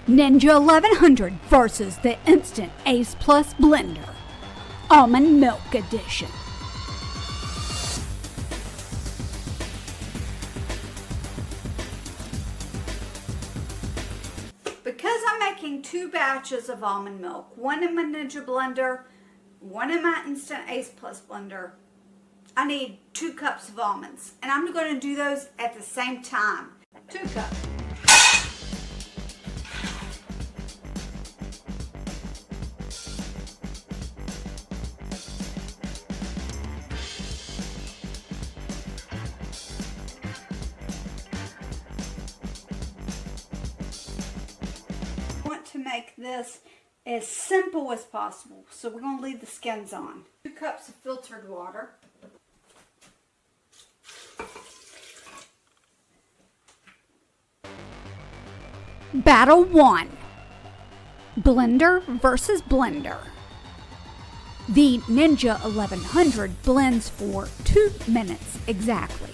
Ninja 1100 versus the Instant Ace Plus Blender. Almond Milk Edition. Because I'm making two batches of almond milk, one in my Ninja blender, one in my Instant Ace Plus blender, I need 2 cups of almonds. And I'm going to do those at the same time. 2 cups. To make this as simple as possible, so we're going to leave the skins on. 2 cups of filtered water, Battle 1, Blender versus Blender. The Ninja 1100 blends for 2 minutes exactly.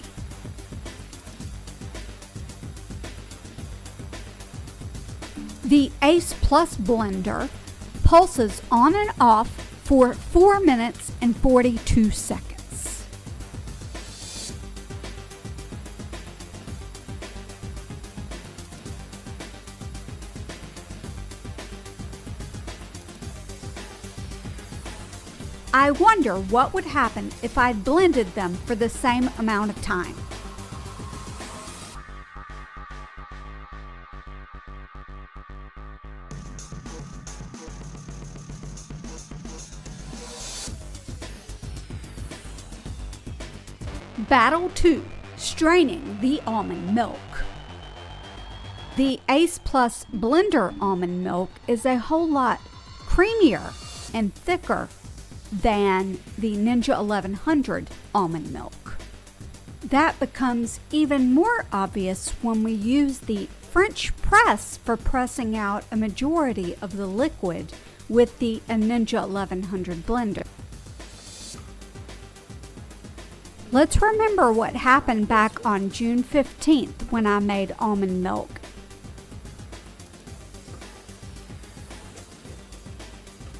The Ace Plus blender pulses on and off for 4 minutes and 42 seconds. I wonder what would happen if I blended them for the same amount of time. Battle 2, straining the almond milk. The Ace Plus Blender almond milk is a whole lot creamier and thicker than the Ninja 1100 almond milk. That becomes even more obvious when we use the French press for pressing out a majority of the liquid with the Ninja 1100 blender. Let's remember what happened back on June 15th when I made almond milk.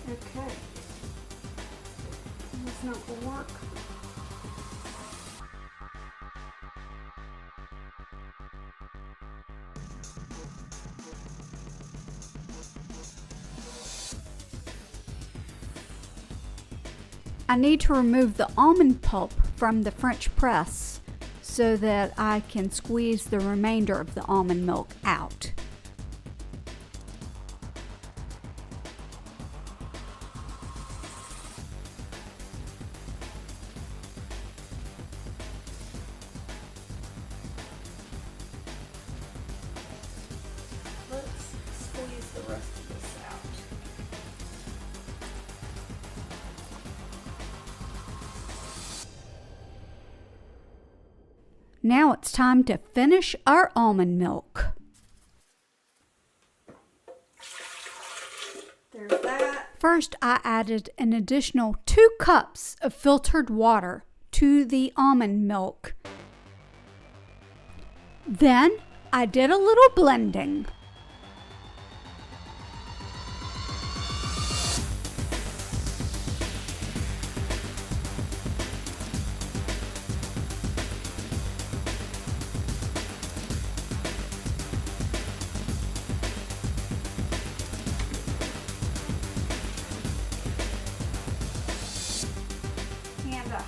Okay, that's not going to work. I need to remove the almond pulp from the French press so that I can squeeze the remainder of the almond milk out. Let's squeeze the rest of this out. Now it's time to finish our almond milk. There's that. First, I added an additional 2 cups of filtered water to the almond milk. Then, I did a little blending.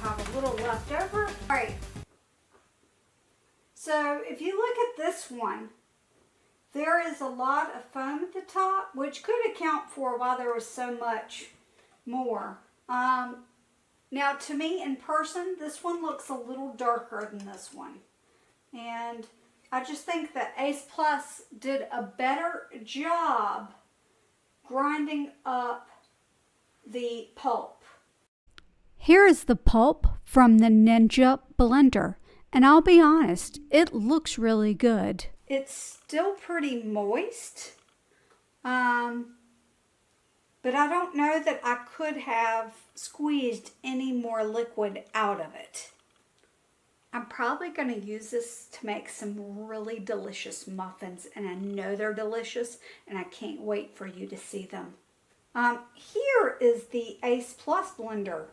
Have a little left over. All right. So if you look at this one, there is a lot of foam at the top, which could account for why there was so much more. Now to me in person, this one looks a little darker than this one. And I just think that Ace Plus did a better job grinding up the pulp. Here is the pulp from the Ninja blender, and I'll be honest, it looks really good. It's still pretty moist, but I don't know that I could have squeezed any more liquid out of it. I'm probably going to use this to make some really delicious muffins, and I know they're delicious, and I can't wait for you to see them. Here is the Ace Plus blender,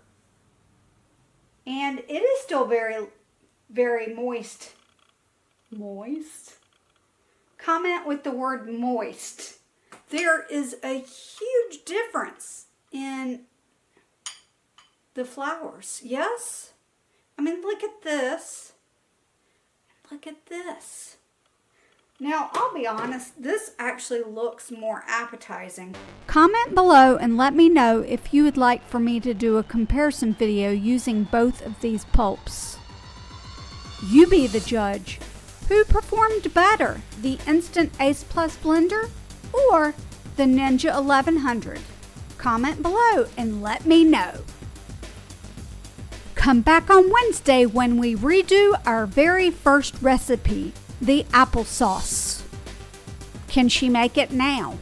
and it is still very, very moist. Moist? Comment with the word moist. There is a huge difference in the flours. Yes? I mean, look at this. Look at this. Now, I'll be honest, this actually looks more appetizing. Comment below and let me know if you would like for me to do a comparison video using both of these pulps. You be the judge. Who performed better, the Instant Ace Plus blender or the Ninja 1100? Comment below and let me know. Come back on Wednesday when we redo our very first recipe, the applesauce. Can she make it now?